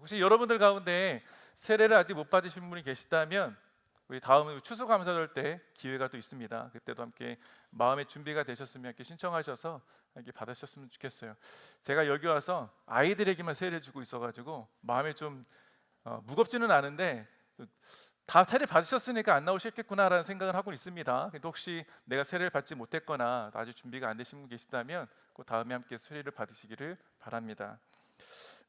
혹시 여러분들 가운데 세례를 아직 못 받으신 분이 계시다면 우리 다음 추수감사절 때 기회가 또 있습니다. 그때도 함께 마음의 준비가 되셨으면 이렇게 신청하셔서 이렇게 받으셨으면 좋겠어요. 제가 여기 와서 아이들에게만 세례 주고 있어가지고 마음이 좀 무겁지는 않은데 다 세례 받으셨으니까 안 나오셨겠구나라는 생각을 하고 있습니다. 근데 혹시 내가 세례를 받지 못했거나 아직 준비가 안 되신 분 계시다면 그 다음에 함께 세례를 받으시기를 바랍니다.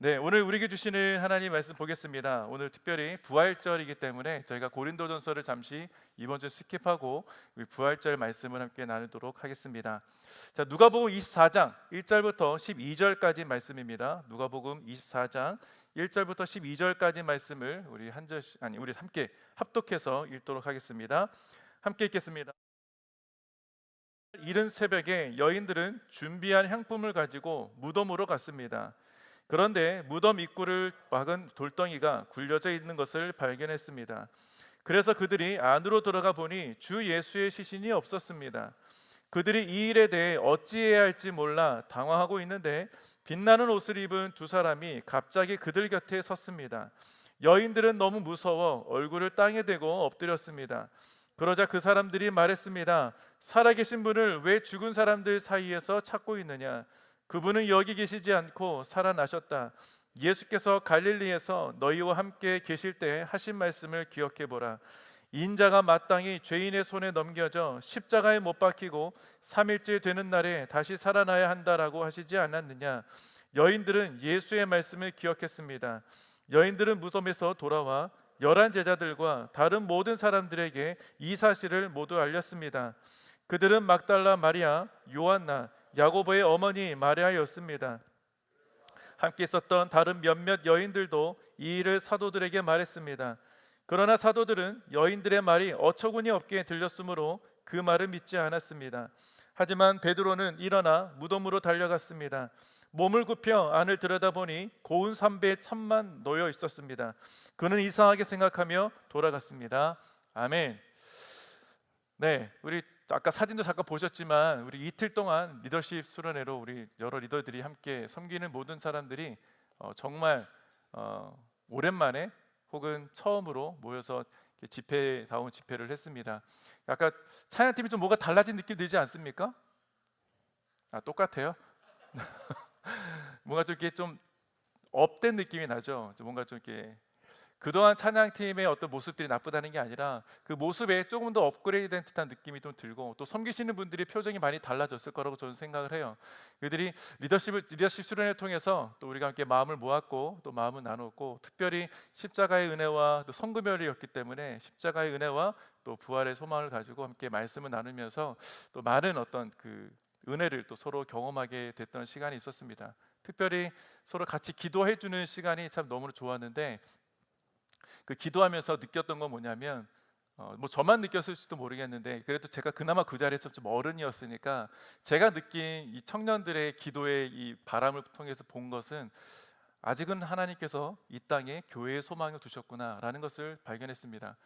네, 오늘 우리에게 주시는 하나님 말씀 보겠습니다. 오늘 특별히 부활절이기 때문에 저희가 고린도전서를 잠시 이번 주 스킵하고 부활절 말씀을 함께 나누도록 하겠습니다. 자, 누가복음 24장 1절부터 12절까지 말씀입니다. 누가복음 24장 1절부터 12절까지 말씀을 우리 우리 함께 합독해서 읽도록 하겠습니다. 함께 읽겠습니다. 이른 새벽에 여인들은 준비한 향품을 가지고 무덤으로 갔습니다. 그런데 무덤 입구를 막은 돌덩이가 굴려져 있는 것을 발견했습니다. 그래서 그들이 안으로 들어가 보니 주 예수의 시신이 없었습니다. 그들이 이 일에 대해 어찌해야 할지 몰라 당황하고 있는데 빛나는 옷을 입은 두 사람이 갑자기 그들 곁에 섰습니다. 여인들은 너무 무서워 얼굴을 땅에 대고 엎드렸습니다. 그러자 그 사람들이 말했습니다. 살아계신 분을 왜 죽은 사람들 사이에서 찾고 있느냐? 그분은 여기 계시지 않고 살아나셨다. 예수께서 갈릴리에서 너희와 함께 계실 때 하신 말씀을 기억해 보라. 인자가 마땅히 죄인의 손에 넘겨져 십자가에 못 박히고 3일째 되는 날에 다시 살아나야 한다라고 하시지 않았느냐? 여인들은 예수의 말씀을 기억했습니다. 여인들은 무덤에서 돌아와 11 제자들과 다른 모든 사람들에게 이 사실을 모두 알렸습니다. 그들은 막달라 마리아, 요한나, 야고보의 어머니 마리아였습니다. 함께 있었던 다른 몇몇 여인들도 이 일을 사도들에게 말했습니다. 그러나 사도들은 여인들의 말이 어처구니 없게 들렸으므로 그 말을 믿지 않았습니다. 하지만 베드로는 일어나 무덤으로 달려갔습니다. 몸을 굽혀 안을 들여다보니 고운 삼배에 천만 놓여 있었습니다. 그는 이상하게 생각하며 돌아갔습니다. 아멘. 네, 우리 아까 사진도 잠깐 보셨지만 우리 이틀 동안 리더십 수련회로 우리 여러 리더들이 함께 섬기는 모든 사람들이 정말 오랜만에 혹은 처음으로 모여서 집회다운 집회를 했습니다. 아까 찬양팀이 좀 뭐가 달라진 느낌 들지 않습니까? 똑같아요. 뭔가 좀 이렇게 좀 업된 느낌이 나죠. 뭔가 좀 이렇게 그동안 찬양팀의 어떤 모습들이 나쁘다는 게 아니라 그 모습에 조금 더 업그레이드된 듯한 느낌이 좀 들고 또 섬기시는 분들이 표정이 많이 달라졌을 거라고 저는 생각을 해요. 그들이 리더십 수련을 통해서 또 우리가 함께 마음을 모았고 또 마음을 나눴고 특별히 십자가의 은혜와 또 성금요일이었기 때문에 십자가의 은혜와 또 부활의 소망을 가지고 함께 말씀을 나누면서 또 많은 어떤 그 은혜를 또 서로 경험하게 됐던 시간이 있었습니다. 특별히 서로 같이 기도해 주는 시간이 참 너무 좋았는데 그 기도하면서 느꼈던 건 뭐냐면 뭐 저만 느꼈을지도 모르겠는데 그래도 제가 그나마 그 자리에서 좀 어른이었으니까 제가 느낀 이 청년들의 기도의 이 바람을 통해서 본 것은 아직은 하나님께서 이 땅에 교회의 소망을 두셨구나라는 것을 발견했습니다.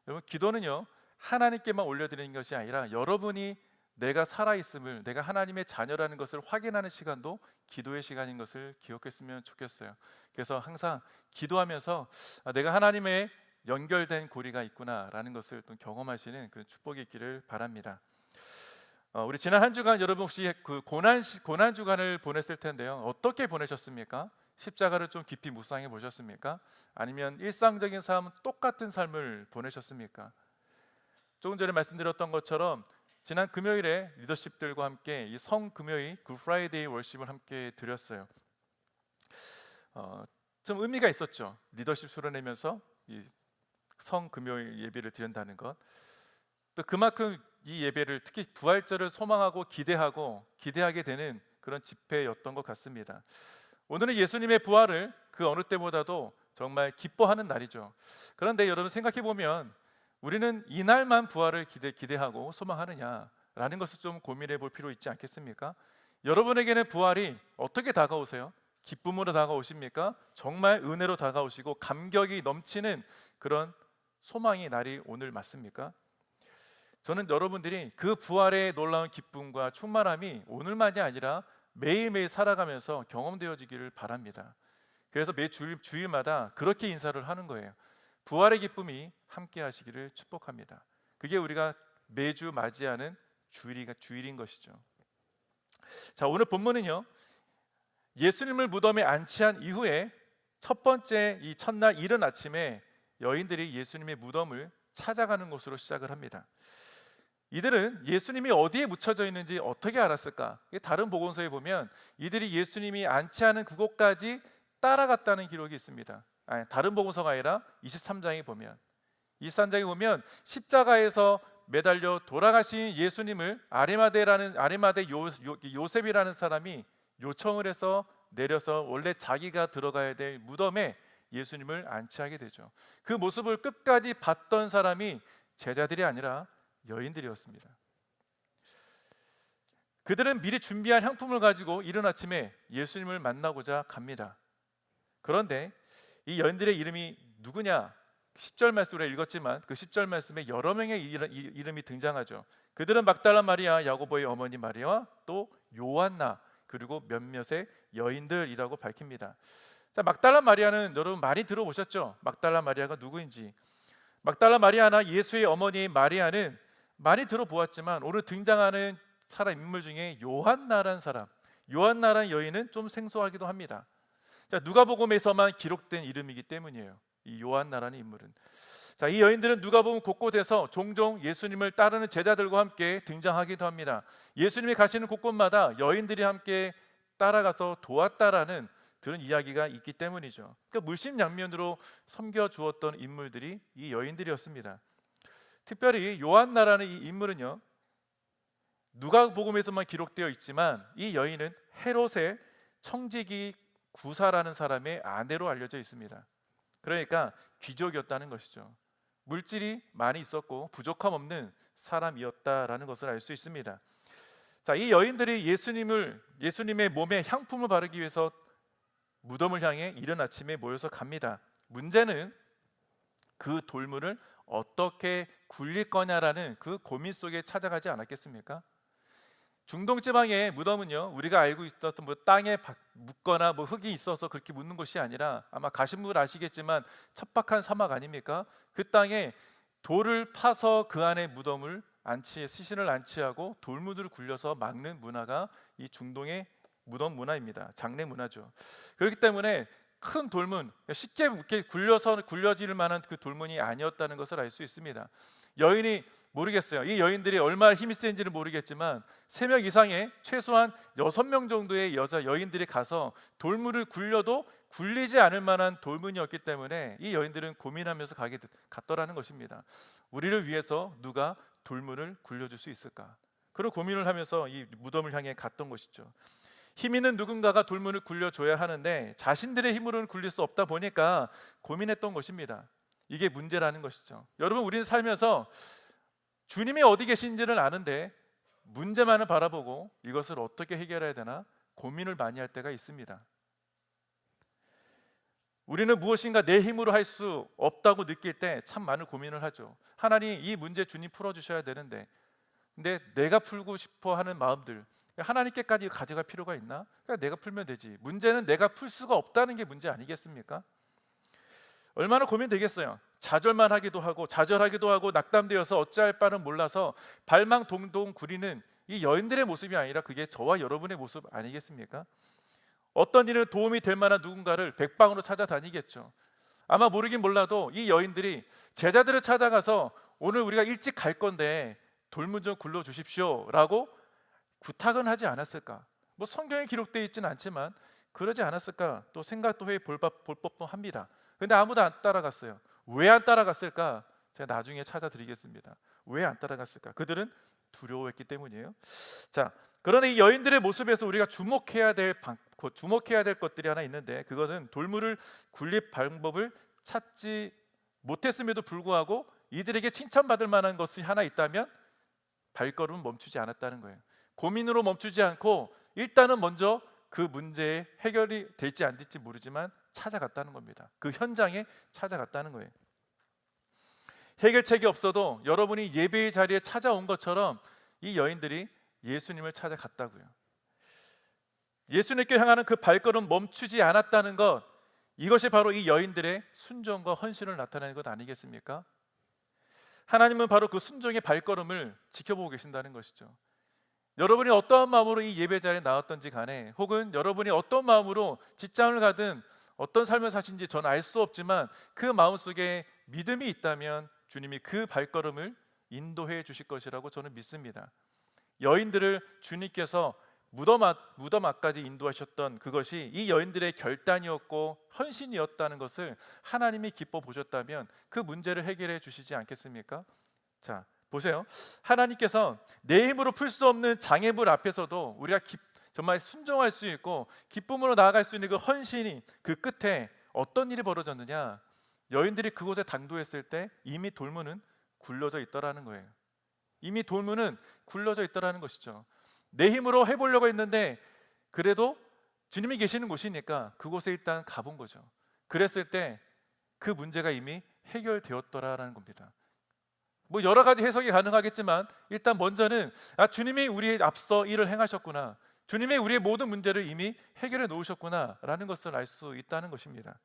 여러분, 기도는요 하나님께만 올려드리는 것이 아니라 여러분이 내가 살아있음을, 내가 하나님의 자녀라는 것을 확인하는 시간도 기도의 시간인 것을 기억했으면 좋겠어요. 그래서 항상 기도하면서 내가 하나님의 연결된 고리가 있구나라는 것을 또 경험하시는 그 축복이 있기를 바랍니다. 우리 지난 한 주간 여러분 혹시 그 고난 주간을 보냈을 텐데요. 어떻게 보내셨습니까? 십자가를 좀 깊이 묵상해 보셨습니까? 아니면 일상적인 삶, 똑같은 삶을 보내셨습니까? 조금 전에 말씀드렸던 것처럼 지난 금요일에 리더십들과 함께 이 성금요일 굿프라이데이 월십을 함께 드렸어요. 좀 의미가 있었죠. 리더십 수련하면서 이 성금요일 예배를 드린다는 것. 또 그만큼 이 예배를 특히 부활절을 소망하고 기대하게 되는 그런 집회였던 것 같습니다. 오늘은 예수님의 부활을 그 어느 때보다도 정말 기뻐하는 날이죠. 그런데 여러분 생각해 보면 우리는 이날만 부활을 기대하고 소망하느냐라는 것을 좀 고민해 볼 필요 있지 않겠습니까? 여러분에게는 부활이 어떻게 다가오세요? 기쁨으로 다가오십니까? 정말 은혜로 다가오시고 감격이 넘치는 그런 소망의 날이 오늘 맞습니까? 저는 여러분들이 그 부활의 놀라운 기쁨과 충만함이 오늘만이 아니라 매일매일 살아가면서 경험되어지기를 바랍니다. 그래서 매 주일마다 그렇게 인사를 하는 거예요. 부활의 기쁨이 함께 하시기를 축복합니다. 그게 우리가 매주 맞이하는 주일인 것이죠. 자, 오늘 본문은요, 예수님을 무덤에 안치한 이후에 첫 번째 이 첫날 이른 아침에 여인들이 예수님의 무덤을 찾아가는 것으로 시작을 합니다. 이들은 예수님이 어디에 묻혀져 있는지 어떻게 알았을까? 다른 복음서에 보면 이들이 예수님이 안치하는 그곳까지 따라갔다는 기록이 있습니다. 다른 복음서가 아니라 23장에 보면 십자가에서 매달려 돌아가신 예수님을 아리마대 요셉이라는 사람이 요청을 해서 내려서 원래 자기가 들어가야 될 무덤에 예수님을 안치하게 되죠. 그 모습을 끝까지 봤던 사람이 제자들이 아니라 여인들이었습니다. 그들은 미리 준비한 향품을 가지고 이른 아침에 예수님을 만나고자 갑니다. 그런데 이 여인들의 이름이 누구냐? 10절 말씀으로 읽었지만 그 10절 말씀에 여러 명의 이름이 등장하죠. 그들은 막달라 마리아, 야고보의 어머니 마리아와 또 요한나, 그리고 몇몇의 여인들이라고 밝힙니다. 자, 막달라 마리아는 여러분 많이 들어보셨죠? 막달라 마리아가 누구인지. 막달라 마리아나 예수의 어머니 마리아는 많이 들어보았지만 오늘 등장하는 인물 중에 요한나라는 여인은 좀 생소하기도 합니다. 자, 누가복음에서만 기록된 이름이기 때문이에요. 이 요한나라는 인물은. 자, 이 여인들은 누가복음 곳곳에서 종종 예수님을 따르는 제자들과 함께 등장하기도 합니다. 예수님이 가시는 곳곳마다 여인들이 함께 따라가서 도왔다라는 그런 이야기가 있기 때문이죠. 그러니까 물심양면으로 섬겨주었던 인물들이 이 여인들이었습니다. 특별히 요한나라는 이 인물은요, 누가복음에서만 기록되어 있지만 이 여인은 헤롯의 청지기 구사라는 사람의 아내로 알려져 있습니다. 그러니까 귀족이었다는 것이죠. 물질이 많이 있었고 부족함 없는 사람이었다라는 것을 알 수 있습니다. 자, 이 여인들이 예수님의 몸에 향품을 바르기 위해서 무덤을 향해 이른 아침에 모여서 갑니다. 문제는 그 돌문을 어떻게 굴릴 거냐라는 그 고민 속에 찾아가지 않았겠습니까? 중동 지방의 무덤은요, 우리가 알고 있었던 땅에 묻거나 흙이 있어서 그렇게 묻는 것이 아니라, 아마 가신 분 아시겠지만 척박한 사막 아닙니까? 그 땅에 돌을 파서 그 안에 시신을 안치하고 돌무들을 굴려서 막는 문화가 이 중동의 무덤 문화입니다. 장례 문화죠. 그렇기 때문에 큰 돌문, 쉽게 이렇게 굴려질 만한 그 돌문이 아니었다는 것을 알 수 있습니다. 여인이 모르겠어요. 이 여인들이 얼마나 힘이 센지는 모르겠지만 3명 이상의 최소한 6명 정도의 여인들이 가서 돌문을 굴려도 굴리지 않을 만한 돌문이었기 때문에 이 여인들은 고민하면서 갔더라는 것입니다. 우리를 위해서 누가 돌문을 굴려줄 수 있을까? 그런 고민을 하면서 이 무덤을 향해 갔던 것이죠. 힘 있는 누군가가 돌문을 굴려줘야 하는데 자신들의 힘으로는 굴릴 수 없다 보니까 고민했던 것입니다. 이게 문제라는 것이죠. 여러분, 우리는 살면서 주님이 어디 계신지는 아는데 문제만을 바라보고 이것을 어떻게 해결해야 되나 고민을 많이 할 때가 있습니다. 우리는 무엇인가 내 힘으로 할 수 없다고 느낄 때 참 많은 고민을 하죠. 하나님, 이 문제 주님 풀어주셔야 되는데, 근데 내가 풀고 싶어 하는 마음들, 하나님께까지 가져갈 필요가 있나? 그러니까 내가 풀면 되지. 문제는 내가 풀 수가 없다는 게 문제 아니겠습니까? 얼마나 고민되겠어요. 좌절하기도 하고 낙담되어서 어찌할 바를 몰라서 발망 동동 구리는 이 여인들의 모습이 아니라 그게 저와 여러분의 모습 아니겠습니까? 어떤 일은 도움이 될 만한 누군가를 백방으로 찾아다니겠죠. 아마 모르긴 몰라도 이 여인들이 제자들을 찾아가서 오늘 우리가 일찍 갈 건데 돌문 좀 굴러주십시오 라고 부탁은 하지 않았을까? 성경에 기록되어 있지는 않지만 그러지 않았을까? 또 생각도 해볼 법도 합니다. 근데 아무도 안 따라갔어요. 왜 안 따라갔을까? 제가 나중에 찾아드리겠습니다. 왜 안 따라갔을까? 그들은 두려워했기 때문이에요. 자, 그런데 이 여인들의 모습에서 우리가 주목해야 될 것들이 하나 있는데, 그것은 돌문을 굴릴 방법을 찾지 못했음에도 불구하고 이들에게 칭찬받을 만한 것이 하나 있다면 발걸음은 멈추지 않았다는 거예요. 고민으로 멈추지 않고 일단은 먼저 그 문제의 해결이 될지 안 될지 모르지만 찾아갔다는 겁니다. 그 현장에 찾아갔다는 거예요. 해결책이 없어도 여러분이 예배의 자리에 찾아온 것처럼 이 여인들이 예수님을 찾아갔다고요. 예수님께 향하는 그 발걸음 멈추지 않았다는 것, 이것이 바로 이 여인들의 순종과 헌신을 나타내는 것 아니겠습니까? 하나님은 바로 그 순종의 발걸음을 지켜보고 계신다는 것이죠. 여러분이 어떠한 마음으로 이 예배 자리에 나왔던지 간에, 혹은 여러분이 어떤 마음으로 직장을 가든 어떤 삶을 사신지 저는 알 수 없지만, 그 마음속에 믿음이 있다면 주님이 그 발걸음을 인도해 주실 것이라고 저는 믿습니다. 여인들을 주님께서 무덤 앞까지 인도하셨던 그것이 이 여인들의 결단이었고 헌신이었다는 것을 하나님이 기뻐 보셨다면 그 문제를 해결해 주시지 않겠습니까? 자, 보세요. 하나님께서 내 힘으로 풀 수 없는 장애물 앞에서도 우리가 정말 순종할 수 있고 기쁨으로 나아갈 수 있는 그 헌신이, 그 끝에 어떤 일이 벌어졌느냐? 여인들이 그곳에 당도했을 때 이미 돌문은 굴러져 있더라는 거예요. 이미 돌문은 굴러져 있더라는 것이죠. 내 힘으로 해보려고 했는데 그래도 주님이 계시는 곳이니까 그곳에 일단 가본 거죠. 그랬을 때 그 문제가 이미 해결되었더라라는 겁니다. 뭐 여러 가지 해석이 가능하겠지만 일단 먼저는 주님이 우리의 앞서 일을 행하셨구나, 주님이 우리의 모든 문제를 이미 해결해 놓으셨구나 라는 것을 알 수 있다는 것입니다.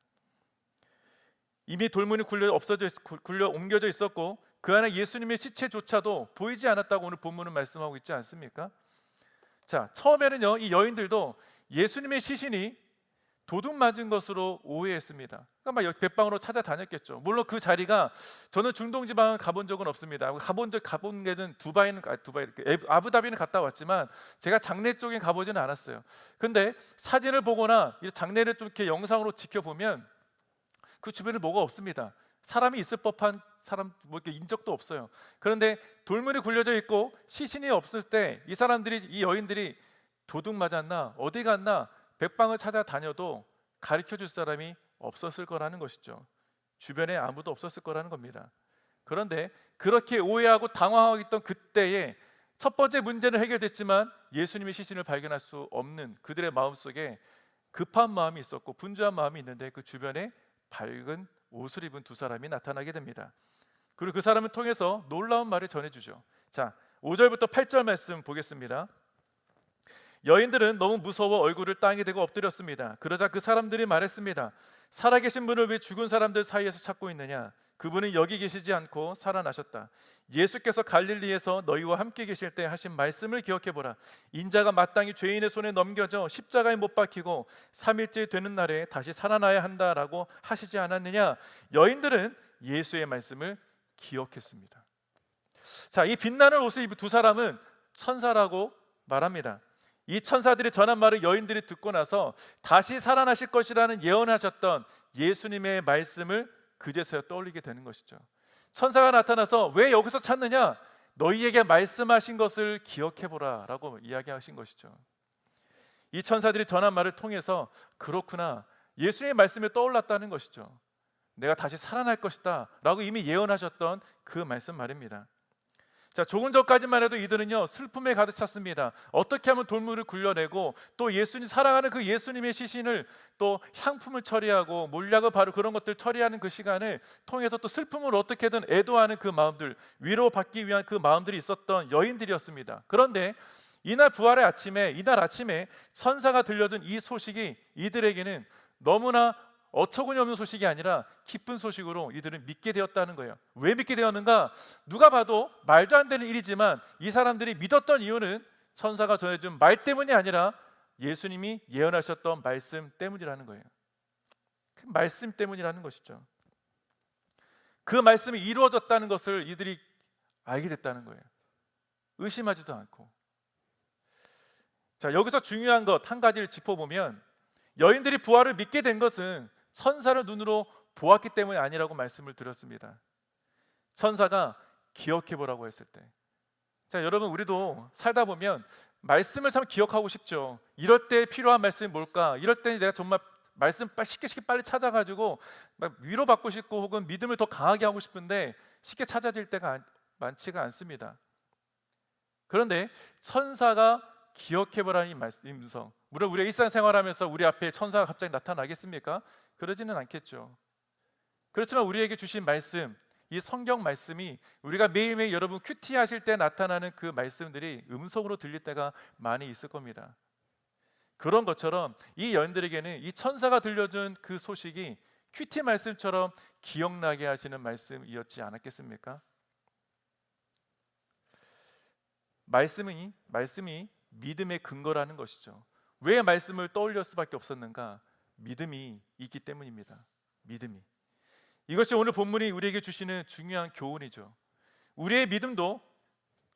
이미 돌문이 굴려 옮겨져 있었고 그 안에 예수님의 시체조차도 보이지 않았다고 오늘 본문은 말씀하고 있지 않습니까? 자, 처음에는요, 이 여인들도 예수님의 시신이 도둑 맞은 것으로 오해했습니다. 그러니까 막 뱃방으로 찾아다녔겠죠. 물론 그 자리가, 저는 중동 지방은 가본 적은 없습니다. 가본 게는 아부다비는 갔다 왔지만 제가 장례 쪽에 가보지는 않았어요. 근데 사진을 보거나 장례를 좀 이렇게 영상으로 지켜보면 그 주변에 뭐가 없습니다. 사람이 있을 법한 사람 뭐 이렇게 인적도 없어요. 그런데 돌문이 굴려져 있고 시신이 없을 때 이 여인들이 도둑 맞았나 어디 갔나 백방을 찾아다녀도 가르쳐 줄 사람이 없었을 거라는 것이죠. 주변에 아무도 없었을 거라는 겁니다. 그런데 그렇게 오해하고 당황하고 있던 그때에 첫 번째 문제는 해결됐지만 예수님의 시신을 발견할 수 없는 그들의 마음속에 급한 마음이 있었고 분주한 마음이 있는데, 그 주변에 밝은 옷을 입은 두 사람이 나타나게 됩니다. 그리고 그 사람을 통해서 놀라운 말을 전해주죠. 자, 5절부터 8절 말씀 보겠습니다. 여인들은 너무 무서워 얼굴을 땅에 대고 엎드렸습니다. 그러자 그 사람들이 말했습니다. 살아계신 분을 왜 죽은 사람들 사이에서 찾고 있느냐? 그분은 여기 계시지 않고 살아나셨다. 예수께서 갈릴리에서 너희와 함께 계실 때 하신 말씀을 기억해보라. 인자가 마땅히 죄인의 손에 넘겨져 십자가에 못 박히고 3일째 되는 날에 다시 살아나야 한다라고 하시지 않았느냐? 여인들은 예수의 말씀을 기억했습니다. 자, 이 빛나는 옷을 입은 두 사람은 천사라고 말합니다. 이 천사들이 전한 말을 여인들이 듣고 나서 다시 살아나실 것이라는 예언하셨던 예수님의 말씀을 그제서야 떠올리게 되는 것이죠. 천사가 나타나서 왜 여기서 찾느냐? 너희에게 말씀하신 것을 기억해보라 라고 이야기하신 것이죠. 이 천사들이 전한 말을 통해서 그렇구나, 예수님의 말씀이 떠올랐다는 것이죠. 내가 다시 살아날 것이다 라고 이미 예언하셨던 그 말씀 말입니다. 자, 조금 전까지만 해도 이들은요 슬픔에 가득 찼습니다. 어떻게 하면 돌문을 굴려내고 또 예수님, 살아가는 그 예수님의 시신을 또 향품을 처리하고 몰약을 바르고 그런 것들 처리하는 그 시간을 통해서 또 슬픔을 어떻게든 애도하는 그 마음들, 위로받기 위한 그 마음들이 있었던 여인들이었습니다. 그런데 이날 아침에 천사가 들려준 이 소식이 이들에게는 너무나 어처구니 없는 소식이 아니라 기쁜 소식으로 이들은 믿게 되었다는 거예요. 왜 믿게 되었는가? 누가 봐도 말도 안 되는 일이지만 이 사람들이 믿었던 이유는 천사가 전해준 말 때문이 아니라 예수님이 예언하셨던 말씀 때문이라는 거예요. 그 말씀 때문이라는 것이죠. 그 말씀이 이루어졌다는 것을 이들이 알게 됐다는 거예요. 의심하지도 않고. 자, 여기서 중요한 것 한 가지를 짚어보면, 여인들이 부활을 믿게 된 것은 천사를 눈으로 보았기 때문이 아니라고 말씀을 드렸습니다. 천사가 기억해보라고 했을 때, 자, 여러분, 우리도 살다 보면 말씀을 참 기억하고 싶죠. 이럴 때 필요한 말씀이 뭘까? 이럴 때 내가 정말 말씀 쉽게 빨리 찾아가지고 막 위로받고 싶고 혹은 믿음을 더 강하게 하고 싶은데 쉽게 찾아질 때가 많지가 않습니다. 그런데 천사가 기억해보라는 이 말씀, 물론 우리가 일상생활하면서 우리 앞에 천사가 갑자기 나타나겠습니까? 그러지는 않겠죠. 그렇지만 우리에게 주신 말씀, 이 성경 말씀이 우리가 매일매일 여러분 큐티 하실 때 나타나는 그 말씀들이 음성으로 들릴 때가 많이 있을 겁니다. 그런 것처럼 이 여인들에게는 이 천사가 들려준 그 소식이 큐티 말씀처럼 기억나게 하시는 말씀이었지 않았겠습니까? 말씀이 믿음의 근거라는 것이죠. 왜 말씀을 떠올릴 수밖에 없었는가? 믿음이 있기 때문입니다. 믿음이. 이것이 오늘 본문이 우리에게 주시는 중요한 교훈이죠. 우리의 믿음도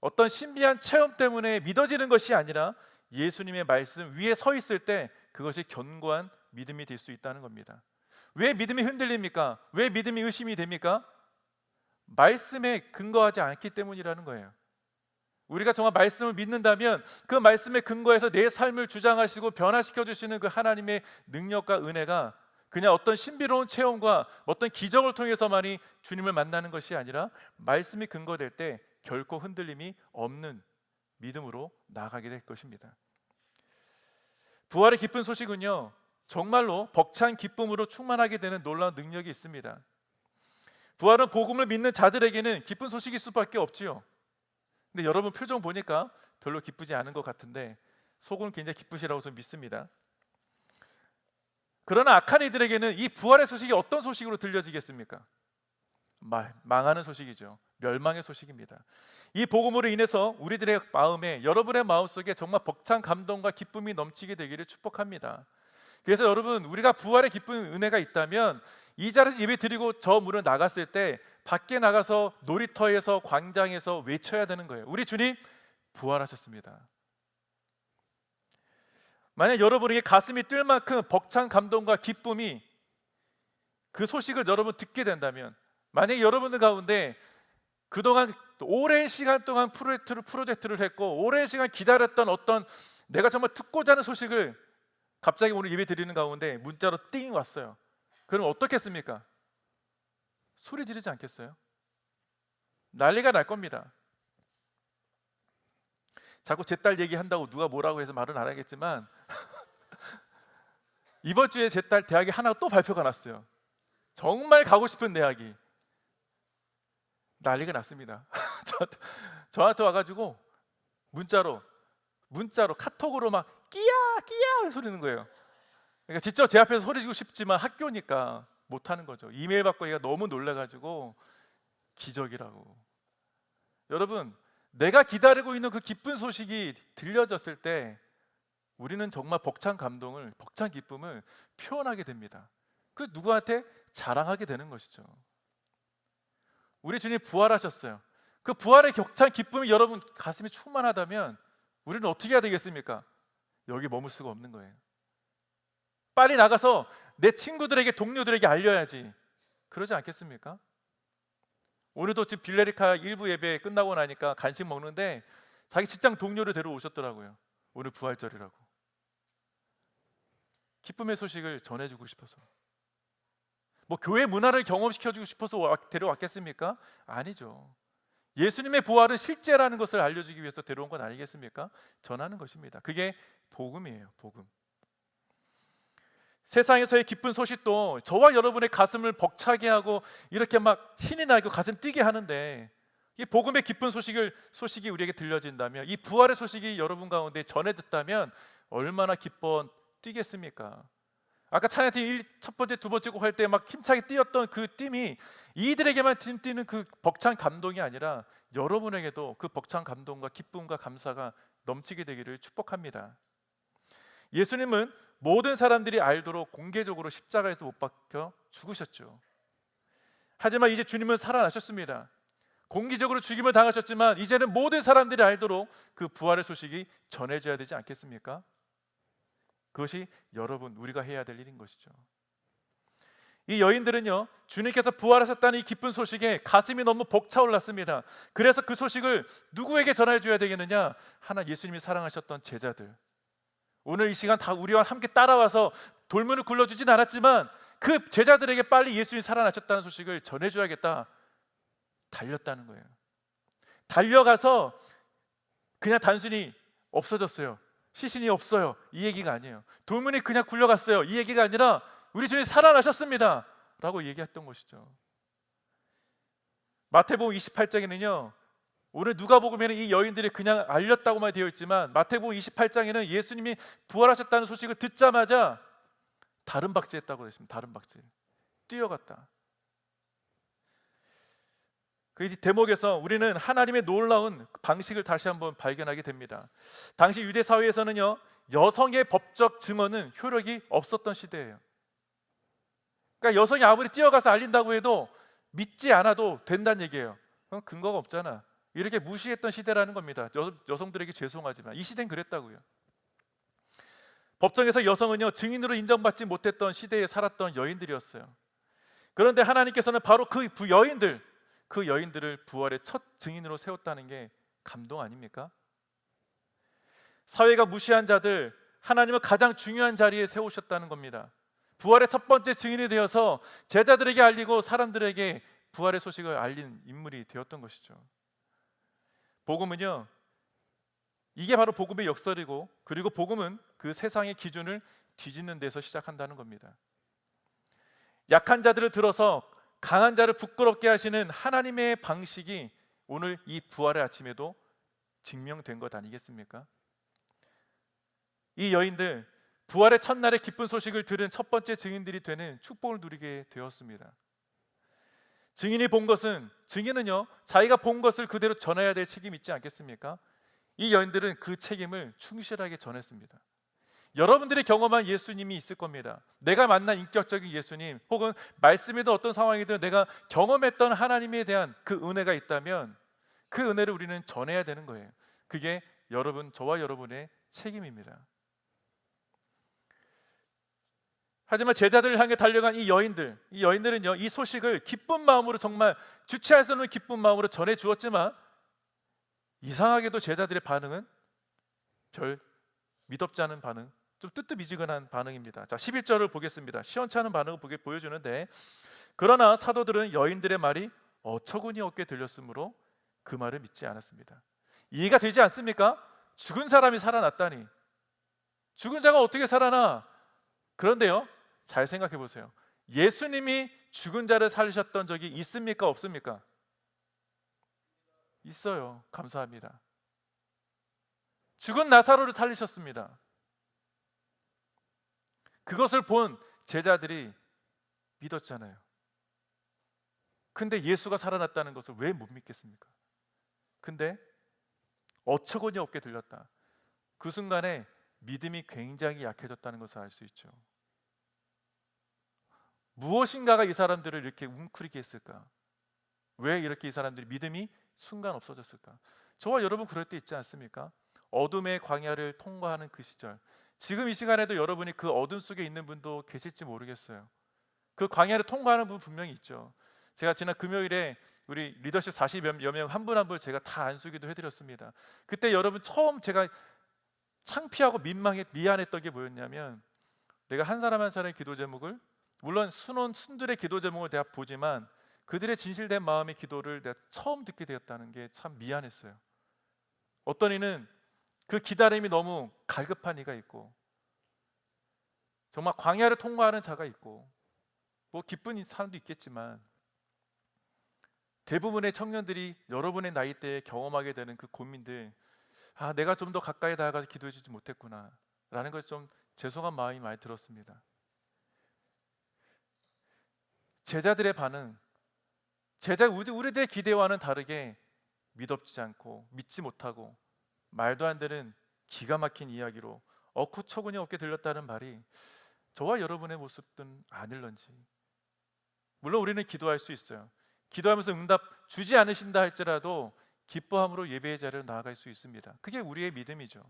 어떤 신비한 체험 때문에 믿어지는 것이 아니라 예수님의 말씀 위에 서 있을 때 그것이 견고한 믿음이 될 수 있다는 겁니다. 왜 믿음이 흔들립니까? 왜 믿음이 의심이 됩니까? 말씀에 근거하지 않기 때문이라는 거예요. 우리가 정말 말씀을 믿는다면 그 말씀에 근거해서 내 삶을 주장하시고 변화시켜 주시는 그 하나님의 능력과 은혜가 그냥 어떤 신비로운 체험과 어떤 기적을 통해서만이 주님을 만나는 것이 아니라 말씀이 근거될 때 결코 흔들림이 없는 믿음으로 나아가게 될 것입니다. 부활의 기쁜 소식은요, 정말로 벅찬 기쁨으로 충만하게 되는 놀라운 능력이 있습니다. 부활은 복음을 믿는 자들에게는 기쁜 소식일 수밖에 없지요. 근데 여러분 표정 보니까 별로 기쁘지 않은 것 같은데 속은 굉장히 기쁘시라고 저는 믿습니다. 그러나 악한 이들에게는 이 부활의 소식이 어떤 소식으로 들려지겠습니까? 망하는 소식이죠. 멸망의 소식입니다. 이 복음으로 인해서 우리들의 마음에, 여러분의 마음속에 정말 벅찬 감동과 기쁨이 넘치게 되기를 축복합니다. 그래서 여러분, 우리가 부활의 기쁜 은혜가 있다면 이 자리에서 예배 드리고 저 문을 나갔을 때 밖에 나가서 놀이터에서 광장에서 외쳐야 되는 거예요. 우리 주님 부활하셨습니다. 만약 여러분에게 가슴이 뛸 만큼 벅찬 감동과 기쁨이 그 소식을 여러분 듣게 된다면, 만약에 여러분들 가운데 그동안 오랜 시간 동안 프로젝트를 했고 오랜 시간 기다렸던 어떤 내가 정말 듣고자 하는 소식을 갑자기 오늘 예배 드리는 가운데 문자로 띵 왔어요. 그럼 어떻겠습니까? 소리 지르지 않겠어요? 난리가 날 겁니다. 자꾸 제 딸 얘기한다고 누가 뭐라고 해서 말은 안 하겠지만 이번 주에 제 딸 대학에 하나 또 발표가 났어요. 정말 가고 싶은 대학이. 난리가 났습니다. 저한테 와가지고 문자로 카톡으로 막 끼야 소리는 거예요. 그러니까 직접 제 앞에서 소리 지고 싶지만 학교니까 못하는 거죠. 이메일 받고 얘가 너무 놀라가지고 기적이라고. 여러분, 내가 기다리고 있는 그 기쁜 소식이 들려졌을 때 우리는 정말 벅찬 감동을, 벅찬 기쁨을 표현하게 됩니다. 그 누구한테 자랑하게 되는 것이죠. 우리 주님 부활하셨어요. 그 부활의 벅찬 기쁨이 여러분 가슴이 충만하다면 우리는 어떻게 해야 되겠습니까? 여기 머물 수가 없는 거예요. 빨리 나가서 내 친구들에게, 동료들에게 알려야지. 그러지 않겠습니까? 오늘도 지금 빌레리카 일부 예배 끝나고 나니까 간식 먹는데 자기 직장 동료를 데려오셨더라고요. 오늘 부활절이라고. 기쁨의 소식을 전해주고 싶어서. 뭐 교회 문화를 경험시켜주고 싶어서 데려왔겠습니까? 아니죠. 예수님의 부활은 실제라는 것을 알려주기 위해서 데려온 건 아니겠습니까? 전하는 것입니다. 그게 복음이에요. 복음. 세상에서의 기쁜 소식도 저와 여러분의 가슴을 벅차게 하고 이렇게 막 신이 나고 가슴 뛰게 하는데, 이 복음의 기쁜 소식이 우리에게 들려진다면, 이 부활의 소식이 여러분 가운데 전해졌다면 얼마나 기뻐 뛰겠습니까? 아까 찬양팀 첫 번째, 두 번째 곡 할 때 막 힘차게 뛰었던 그 뜀이 이들에게만 뛰는 그 벅찬 감동이 아니라 여러분에게도 그 벅찬 감동과 기쁨과 감사가 넘치게 되기를 축복합니다. 예수님은 모든 사람들이 알도록 공개적으로 십자가에서 못 박혀 죽으셨죠. 하지만 이제 주님은 살아나셨습니다. 공개적으로 죽임을 당하셨지만 이제는 모든 사람들이 알도록 그 부활의 소식이 전해져야 되지 않겠습니까? 그것이 여러분, 우리가 해야 될 일인 것이죠. 이 여인들은요, 주님께서 부활하셨다는 이 기쁜 소식에 가슴이 너무 벅차올랐습니다. 그래서 그 소식을 누구에게 전해줘야 되겠느냐? 하나, 예수님이 사랑하셨던 제자들. 오늘 이 시간 다 우리와 함께 따라와서 돌문을 굴러주진 않았지만 그 제자들에게 빨리 예수님이 살아나셨다는 소식을 전해줘야겠다. 달렸다는 거예요. 달려가서 그냥 단순히 없어졌어요. 시신이 없어요. 이 얘기가 아니에요. 돌문이 그냥 굴려갔어요. 이 얘기가 아니라 우리 주님 살아나셨습니다 라고 얘기했던 것이죠. 마태복음 28장에는요 오늘 누가복음에는 이 여인들이 그냥 알렸다고만 되어 있지만 마태복음 28장에는 예수님이 부활하셨다는 소식을 듣자마자 다른 박제했다고 되어 있습니다. 다른 박제. 뛰어갔다. 그 대목에서 우리는 하나님의 놀라운 방식을 다시 한번 발견하게 됩니다. 당시 유대 사회에서는요, 여성의 법적 증언은 효력이 없었던 시대예요. 그러니까 여성이 아무리 뛰어가서 알린다고 해도 믿지 않아도 된다는 얘기예요. 근거가 없잖아. 이렇게 무시했던 시대라는 겁니다. 여성들에게 죄송하지만 이 시대는 그랬다고요. 법정에서 여성은요, 증인으로 인정받지 못했던 시대에 살았던 여인들이었어요. 그런데 하나님께서는 바로 그 여인들을 부활의 첫 증인으로 세웠다는 게 감동 아닙니까? 사회가 무시한 자들, 하나님은 가장 중요한 자리에 세우셨다는 겁니다. 부활의 첫 번째 증인이 되어서 제자들에게 알리고 사람들에게 부활의 소식을 알린 인물이 되었던 것이죠. 복음은요, 이게 바로 복음의 역설이고, 그리고 복음은 그 세상의 기준을 뒤집는 데서 시작한다는 겁니다. 약한 자들을 들어서 강한 자를 부끄럽게 하시는 하나님의 방식이 오늘 이 부활의 아침에도 증명된 것 아니겠습니까? 이 여인들, 부활의 첫날에 기쁜 소식을 들은 첫 번째 증인들이 되는 축복을 누리게 되었습니다. 증인은요, 자기가 본 것을 그대로 전해야 될 책임이 있지 않겠습니까? 이 여인들은 그 책임을 충실하게 전했습니다. 여러분들이 경험한 예수님이 있을 겁니다. 내가 만난 인격적인 예수님, 혹은 말씀이든 어떤 상황이든 내가 경험했던 하나님에 대한 그 은혜가 있다면 그 은혜를 우리는 전해야 되는 거예요. 그게 저와 여러분의 책임입니다. 하지만 제자들을 향해 달려간 이 여인들은요, 이 소식을 기쁜 마음으로, 정말 주체할 수 없는 기쁜 마음으로 전해 주었지만 이상하게도 제자들의 반응은 별 미덥지 않은 반응, 좀 뜨뜻미지근한 반응입니다. 자, 11절을 보겠습니다. 시원찮은 반응을 보여주는데, 그러나 사도들은 여인들의 말이 어처구니 없게 들렸으므로 그 말을 믿지 않았습니다. 이해가 되지 않습니까? 죽은 사람이 살아났다니, 죽은 자가 어떻게 살아나? 그런데요, 잘 생각해 보세요. 예수님이 죽은 자를 살리셨던 적이 있습니까? 없습니까? 있어요. 감사합니다. 죽은 나사로를 살리셨습니다. 그것을 본 제자들이 믿었잖아요. 근데 예수가 살아났다는 것을 왜 못 믿겠습니까? 근데 어처구니 없게 들렸다. 그 순간에 믿음이 굉장히 약해졌다는 것을 알 수 있죠. 무엇인가가 이 사람들을 이렇게 웅크리게 했을까? 왜 이렇게 이 사람들이 믿음이 순간 없어졌을까? 저와 여러분 그럴 때 있지 않습니까? 어둠의 광야를 통과하는 그 시절, 지금 이 시간에도 여러분이 그 어둠 속에 있는 분도 계실지 모르겠어요. 그 광야를 통과하는 분 분명히 있죠. 제가 지난 금요일에 우리 리더십 40여 명 한 분 한 분 제가 다 안수기도 해드렸습니다. 그때 여러분 처음 제가 창피하고 미안했던 게 뭐였냐면, 내가 한 사람 한 사람의 기도 제목을, 물론 순들의 기도 제목을 내가 보지만 그들의 진실된 마음의 기도를 내가 처음 듣게 되었다는 게 참 미안했어요. 어떤 이는 그 기다림이 너무 갈급한 이가 있고, 정말 광야를 통과하는 자가 있고, 뭐 기쁜 사람도 있겠지만 대부분의 청년들이 여러분의 나이대에 경험하게 되는 그 고민들, 내가 좀 더 가까이 다가가서 기도해 주지 못했구나 라는 것이 좀 죄송한 마음이 많이 들었습니다. 제자들의 반응, 우리들의 기대와는 다르게 믿op지 않고 믿지 못하고 말도 안 되는 기가 막힌 이야기로 어처구니 없게 들렸다는 말이 저와 여러분의 모습은 아닐런지. 물론 우리는 기도할 수 있어요. 기도하면서 응답 주지 않으신다 할지라도 기뻐함으로 예배의 자리로 나아갈 수 있습니다. 그게 우리의 믿음이죠.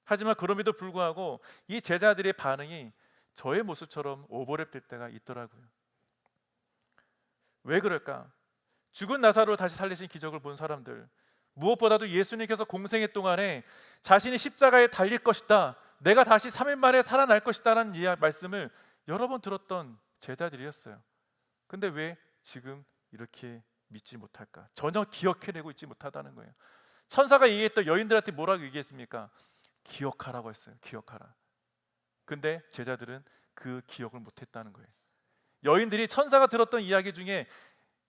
하지만 그럼에도 불구하고 이 제자들의 반응이 저의 모습처럼 오버랩될 때가 있더라고요. 왜 그럴까? 죽은 나사로를 다시 살리신 기적을 본 사람들, 무엇보다도 예수님께서 공생애 동안에 자신이 십자가에 달릴 것이다, 내가 다시 3일 만에 살아날 것이다 라는 말씀을 여러 번 들었던 제자들이었어요. 근데 왜 지금 이렇게 믿지 못할까? 전혀 기억해내고 있지 못하다는 거예요. 천사가 얘기했던 여인들한테 뭐라고 얘기했습니까? 기억하라고 했어요. 기억하라. 근데 제자들은 그 기억을 못했다는 거예요. 여인들이 천사가 들었던 이야기 중에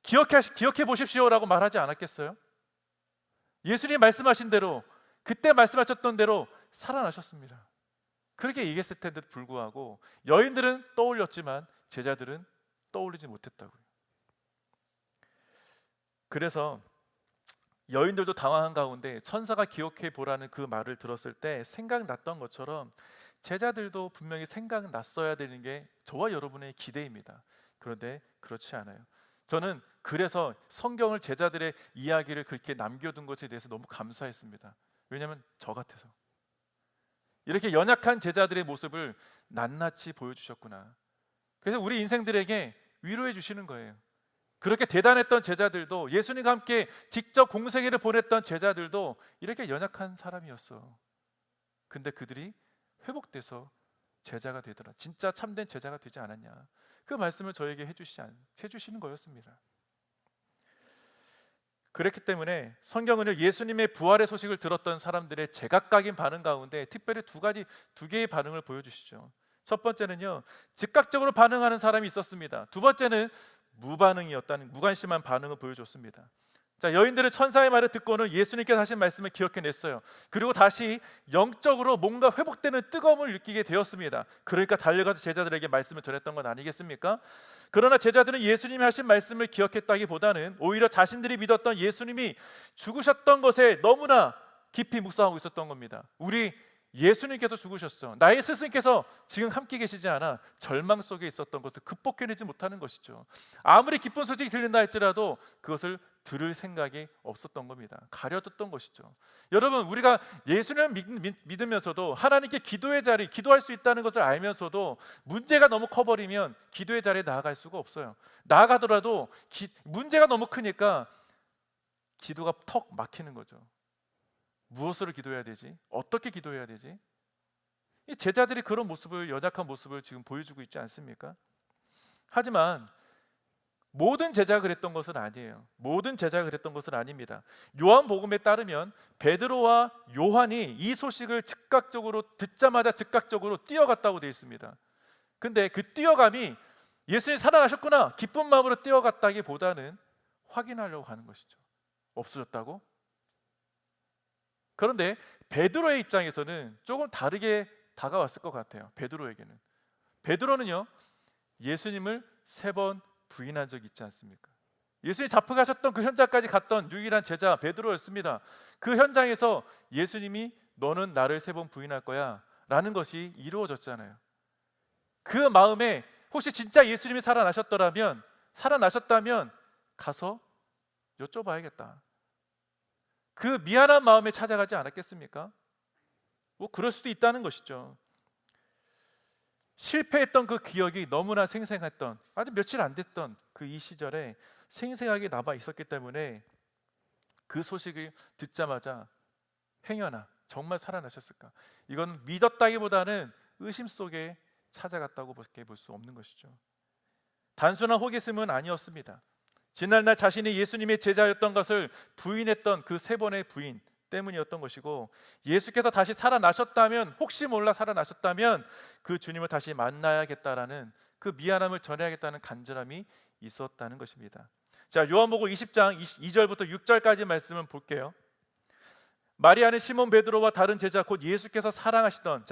기억해 보십시오라고 말하지 않았겠어요? 예수님 말씀하신 대로, 그때 말씀하셨던 대로 살아나셨습니다. 그렇게 얘기했을 텐데도 불구하고 여인들은 떠올렸지만 제자들은 떠올리지 못했다고요. 그래서 여인들도 당황한 가운데 천사가 기억해 보라는 그 말을 들었을 때 생각났던 것처럼 제자들도 분명히 생각났어야 되는 게 저와 여러분의 기대입니다. 그런데 그렇지 않아요. 저는 그래서 성경을 제자들의 이야기를 그렇게 남겨둔 것에 대해서 너무 감사했습니다. 왜냐하면 저 같아서 이렇게 연약한 제자들의 모습을 낱낱이 보여주셨구나. 그래서 우리 인생들에게 위로해 주시는 거예요. 그렇게 대단했던 제자들도, 예수님과 함께 직접 공생애를 보냈던 제자들도 이렇게 연약한 사람이었어. 근데 그들이 회복돼서 제자가 되더라. 진짜 참된 제자가 되지 않았냐. 그 말씀을 저에게 해주시는 거였습니다. 그렇기 때문에 성경은요, 예수님의 부활의 소식을 들었던 사람들의 제각각인 반응 가운데 특별히 두 개의 반응을 보여주시죠. 첫 번째는요, 즉각적으로 반응하는 사람이 있었습니다. 두 번째는 무반응이었다는, 무관심한 반응을 보여줬습니다. 자, 여인들은 천사의 말을 듣고는 예수님께서 하신 말씀을 기억해냈어요. 그리고 다시 영적으로 뭔가 회복되는 뜨거움을 느끼게 되었습니다. 그러니까 달려가서 제자들에게 말씀을 전했던 건 아니겠습니까? 그러나 제자들은 예수님이 하신 말씀을 기억했다기보다는 오히려 자신들이 믿었던 예수님이 죽으셨던 것에 너무나 깊이 묵상하고 있었던 겁니다. 우리 예수님께서 죽으셨어, 나의 스승께서 지금 함께 계시지 않아 절망 속에 있었던 것을 극복해내지 못하는 것이죠. 아무리 기쁜 소식이 들린다 할지라도 그것을 들을 생각이 없었던 겁니다. 가려뒀던 것이죠. 여러분, 우리가 예수님을 믿으면서도 하나님께 기도의 자리, 기도할 수 있다는 것을 알면서도 문제가 너무 커버리면 기도의 자리에 나아갈 수가 없어요. 나아가더라도 문제가 너무 크니까 기도가 턱 막히는 거죠. 무엇으로 기도해야 되지? 어떻게 기도해야 되지? 이 제자들이 그런 모습을, 연약한 모습을 지금 보여주고 있지 않습니까? 하지만 모든 제자가 그랬던 것은 아니에요. 모든 제자가 그랬던 것은 아닙니다. 요한복음에 따르면 베드로와 요한이 이 소식을 듣자마자 즉각적으로 뛰어갔다고 되어 있습니다. 근데 그 뛰어감이 예수님이 살아나셨구나 기쁜 마음으로 뛰어갔다기보다는 확인하려고 하는 것이죠. 없어졌다고? 그런데 베드로의 입장에서는 조금 다르게 다가왔을 것 같아요. 베드로는요, 예수님을 3번 부인한 적이 있지 않습니까? 예수님이 잡혀가셨던 그 현장까지 갔던 유일한 제자 베드로였습니다. 그 현장에서 예수님이 너는 나를 3번 부인할 거야 라는 것이 이루어졌잖아요. 그 마음에 혹시 진짜 예수님이 살아나셨다면 가서 여쭤봐야겠다. 그 미안한 마음에 찾아가지 않았겠습니까? 뭐 그럴 수도 있다는 것이죠. 실패했던 그 기억이 너무나 생생했던, 아주 며칠 안 됐던 그 이 시절에 생생하게 남아 있었기 때문에 그 소식을 듣자마자 행여나 정말 살아나셨을까? 이건 믿었다기보다는 의심 속에 찾아갔다고 밖에 볼 수 없는 것이죠. 단순한 호기심은 아니었습니다. 지난날 자신이 예수님의 제자였던 것을 부인했던 그 3번의 부인 때문이었던 것이고, 예수께서 다시 살아나셨다면, 혹시 몰라 살아나셨다면 그 주님을 다시 만나야겠다라는 그 미안함을 전해야겠다는 간절함이 있었다는 것입니다. 자, 요한복음 20장 2절부터 6절까지 말씀을 볼게요. 마리아는 시몬 베드로와 다른 제자 곧 예수께서 사랑하시던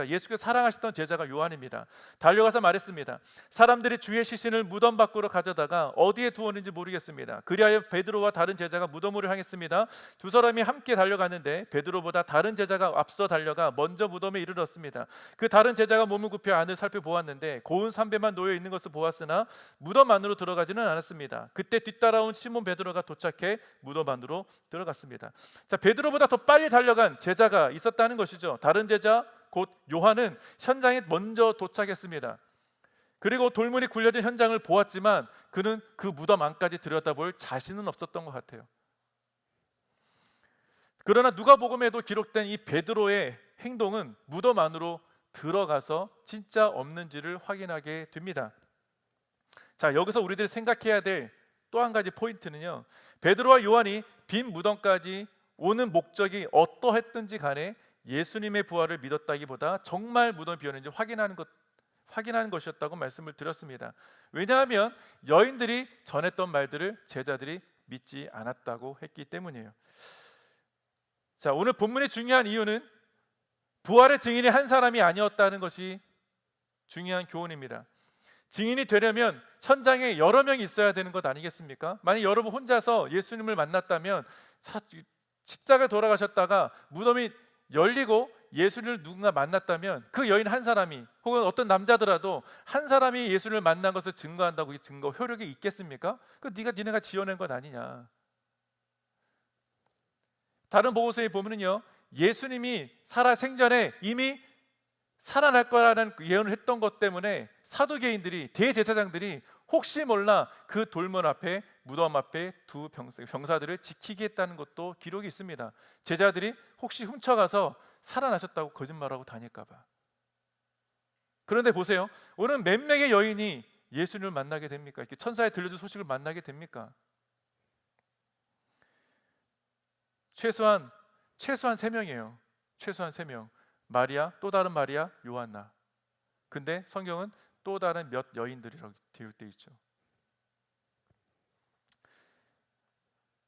제자가 요한입니다. 달려가서 말했습니다. 사람들이 주의 시신을 무덤 밖으로 가져다가 어디에 두었는지 모르겠습니다. 그리하여 베드로와 다른 제자가 무덤으로 향했습니다. 두 사람이 함께 달려갔는데 베드로보다 다른 제자가 앞서 달려가 먼저 무덤에 이르렀습니다. 그 다른 제자가 몸을 굽혀 안을 살펴보았는데 고운 삼배만 놓여 있는 것을 보았으나 무덤 안으로 들어가지는 않았습니다. 그때 뒤따라온 시몬 베드로가 도착해 무덤 안으로 들어갔습니다. 자, 베드로보다 더 빨리 달려간 제자가 있었다는 것이죠. 다른 제자 곧 요한은 현장에 먼저 도착했습니다. 그리고 돌문이 굴려진 현장을 보았지만 그는 그 무덤 안까지 들여다볼 자신은 없었던 것 같아요. 그러나 누가복음에도 기록된 이 베드로의 행동은 무덤 안으로 들어가서 진짜 없는지를 확인하게 됩니다. 자, 여기서 우리들이 생각해야 될 또 한 가지 포인트는요, 베드로와 요한이 빈 무덤까지 오는 목적이 어떠했든지 간에 예수님의 부활을 믿었다기보다 정말 무덤이 비었는지 확인하는 것이었다고 말씀을 드렸습니다. 왜냐하면 여인들이 전했던 말들을 제자들이 믿지 않았다고 했기 때문이에요. 자, 오늘 본문의 중요한 이유는 부활의 증인이 한 사람이 아니었다는 것이 중요한 교훈입니다. 증인이 되려면 현장에 여러 명이 있어야 되는 것 아니겠습니까? 만약 여러분 혼자서 예수님을 만났다면, 십자가에 돌아가셨다가 무덤이 열리고 예수를 누군가 만났다면, 그 여인 한 사람이, 혹은 어떤 남자더라도 한 사람이 예수를 만난 것을 증거한다고 이 증거 효력이 있겠습니까? 그 니네가 지어낸 것 아니냐. 다른 보고서에 보면은요, 예수님이 살아 생전에 이미 살아날 거라는 예언을 했던 것 때문에 사두개인들이, 대제사장들이 혹시 몰라 그 돌문 앞에, 무덤 앞에 두 병사들을 지키겠다는 것도 기록이 있습니다. 제자들이 혹시 훔쳐가서 살아나셨다고 거짓말하고 다닐까 봐. 그런데 보세요, 오늘 몇 명의 여인이 예수님을 만나게 됩니까? 이렇게 천사에 들려준 소식을 만나게 됩니까? 최소한 3명이에요. 최소한 3명. 마리아, 또 다른 마리아, 요한나. 근데 성경은 또 다른 몇 여인들이라고 되어 있죠.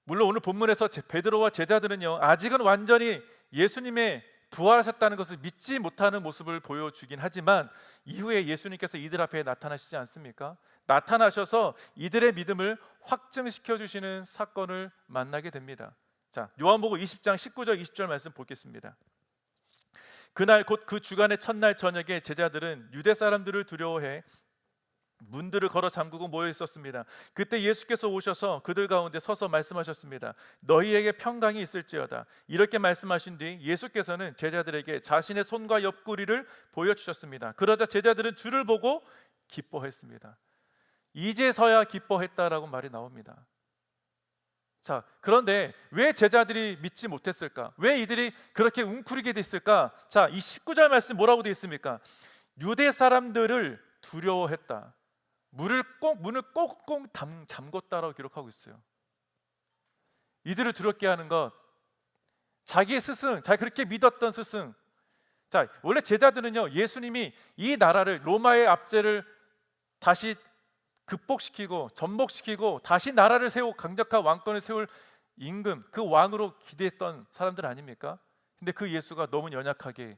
물론 오늘 본문에서 베드로와 제자들은요, 아직은 완전히 예수님의 부활하셨다는 것을 믿지 못하는 모습을 보여주긴 하지만, 이후에 예수님께서 이들 앞에 나타나시지 않습니까? 나타나셔서 이들의 믿음을 확증시켜 주시는 사건을 만나게 됩니다. 자, 요한복음 20장 19절 20절 말씀 보겠습니다. 그날 곧 그 주간의 첫날 저녁에 제자들은 유대 사람들을 두려워해 문들을 걸어 잠그고 모여 있었습니다. 그때 예수께서 오셔서 그들 가운데 서서 말씀하셨습니다. 너희에게 평강이 있을지어다. 이렇게 말씀하신 뒤 예수께서는 제자들에게 자신의 손과 옆구리를 보여주셨습니다. 그러자 제자들은 주를 보고 기뻐했습니다. 이제서야 기뻐했다라고 말이 나옵니다. 자, 그런데 왜 제자들이 믿지 못했을까? 왜 이들이 그렇게 웅크리게 됐을까? 자, 이 19절 말씀 뭐라고 되어 있습니까? 유대 사람들을 두려워했다. 문을 꽁꽁 잠궜다라고 기록하고 있어요. 이들을 두렵게 하는 것, 자기의 스승, 자기 그렇게 믿었던 스승. 자, 원래 제자들은요, 예수님이 이 나라를, 로마의 압제를 다시 극복시키고 전복시키고 다시 나라를 세우고 강력한 왕권을 세울 임금, 그 왕으로 기대했던 사람들 아닙니까? 근데 그 예수가 너무 연약하게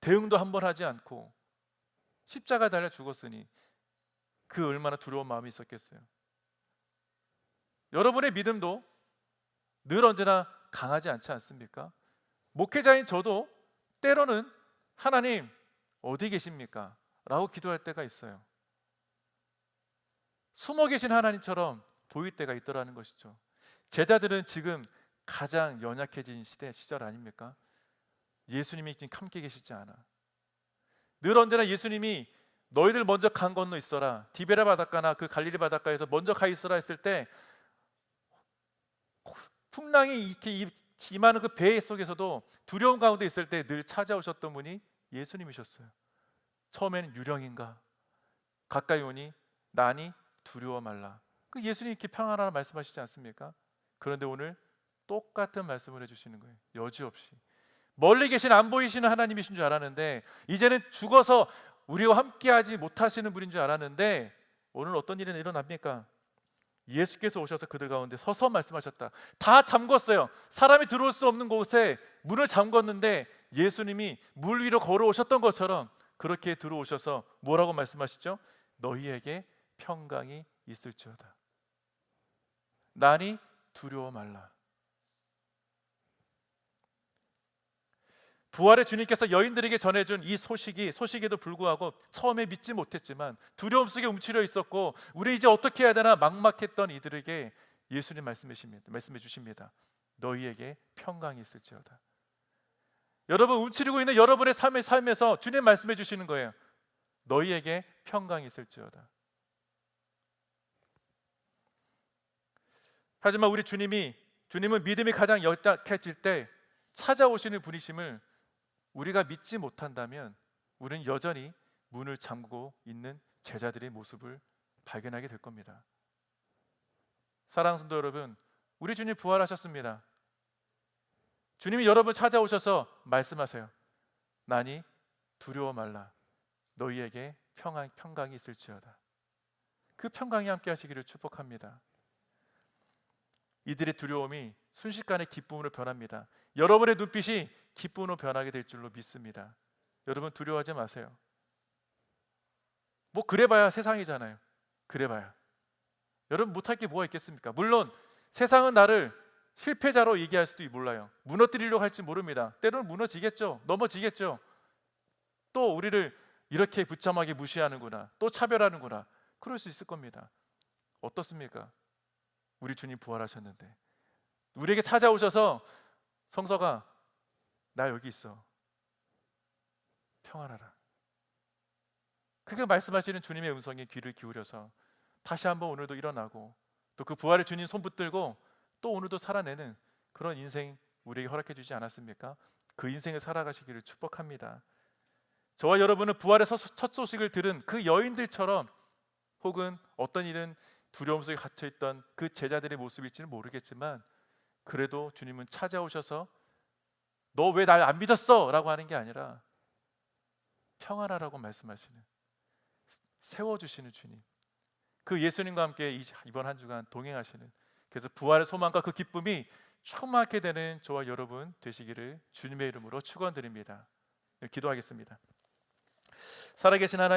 대응도 한번 하지 않고 십자가에 달려 죽었으니 그 얼마나 두려운 마음이 있었겠어요. 여러분의 믿음도 늘 언제나 강하지 않지 않습니까? 목회자인 저도 때로는 하나님 어디 계십니까? 라고 기도할 때가 있어요. 숨어 계신 하나님처럼 보일 때가 있더라는 것이죠. 제자들은 지금 가장 연약해진 시절 아닙니까? 예수님이 지금 함께 계시지 않아. 늘 언제나 예수님이 너희들 먼저 강 건너 있어라, 디베라 바닷가나 그 갈릴리 바닷가에서 먼저 가 있어라 했을 때, 풍랑이 이렇게 임하는 그 배 속에서도 두려운 가운데 있을 때 늘 찾아오셨던 분이 예수님이셨어요. 처음에는 유령인가, 가까이 오니 나니 두려워 말라. 그 예수님 이렇게 평안하라 말씀하시지 않습니까? 그런데 오늘 똑같은 말씀을 해주시는 거예요. 여지없이. 멀리 계신 안 보이시는 하나님이신 줄 알았는데, 이제는 죽어서 우리와 함께하지 못하시는 분인 줄 알았는데, 오늘 어떤 일이 일어납니까? 예수께서 오셔서 그들 가운데 서서 말씀하셨다. 다 잠궜어요. 사람이 들어올 수 없는 곳에 문을 잠궜는데 예수님이 물 위로 걸어오셨던 것처럼 그렇게 들어오셔서 뭐라고 말씀하시죠? 너희에게 평강이 있을지어다. 나니 두려워 말라. 부활의 주님께서 여인들에게 전해준 이 소식에도 불구하고 처음에 믿지 못했지만 두려움 속에 움츠려 있었고, 우리 이제 어떻게 해야 되나 막막했던 이들에게 예수님 말씀해 주십니다. 너희에게 평강이 있을지어다. 여러분 움츠리고 있는 여러분의 삶에서 주님 말씀해 주시는 거예요. 너희에게 평강이 있을지어다. 하지만 우리 주님은 믿음이 가장 연약해질 때 찾아오시는 분이심을 우리가 믿지 못한다면, 우리는 여전히 문을 잠그고 있는 제자들의 모습을 발견하게 될 겁니다. 사랑하는 성도 여러분, 우리 주님 부활하셨습니다. 주님이 여러분 찾아오셔서 말씀하세요. 나니 두려워 말라. 너희에게 평강이 있을지어다. 그 평강이 함께 하시기를 축복합니다. 이들의 두려움이 순식간에 기쁨으로 변합니다. 여러분의 눈빛이 기쁨으로 변하게 될 줄로 믿습니다. 여러분 두려워하지 마세요. 뭐 그래봐야 세상이잖아요. 그래봐야. 여러분 못할 게 뭐가 있겠습니까? 물론 세상은 나를 실패자로 얘기할 수도 몰라요. 무너뜨리려고 할지 모릅니다. 때로는 무너지겠죠. 넘어지겠죠. 또 우리를 이렇게 부참하게 무시하는구나, 또 차별하는구나, 그럴 수 있을 겁니다. 어떻습니까? 우리 주님 부활하셨는데 우리에게 찾아오셔서 성서가 나 여기 있어, 평안하라, 그게 말씀하시는 주님의 음성에 귀를 기울여서 다시 한번 오늘도 일어나고 또 그 부활의 주님 손 붙들고 또 오늘도 살아내는 그런 인생 우리에게 허락해 주지 않았습니까? 그 인생을 살아가시기를 축복합니다. 저와 여러분은 부활의 첫 소식을 들은 그 여인들처럼, 혹은 어떤 일은 두려움 속에 갇혀있던 그 제자들의 모습일지는 모르겠지만, 그래도 주님은 찾아오셔서 너 왜 날 안 믿었어? 라고 하는 게 아니라 평안하라고 말씀하시는, 세워주시는 주님, 그 예수님과 함께 이번 한 주간 동행하시는, 그래서 부활의 소망과 그 기쁨이 충만하게 되는 저와 여러분 되시기를 주님의 이름으로 축원드립니다. 기도하겠습니다. 살아계신 하나님,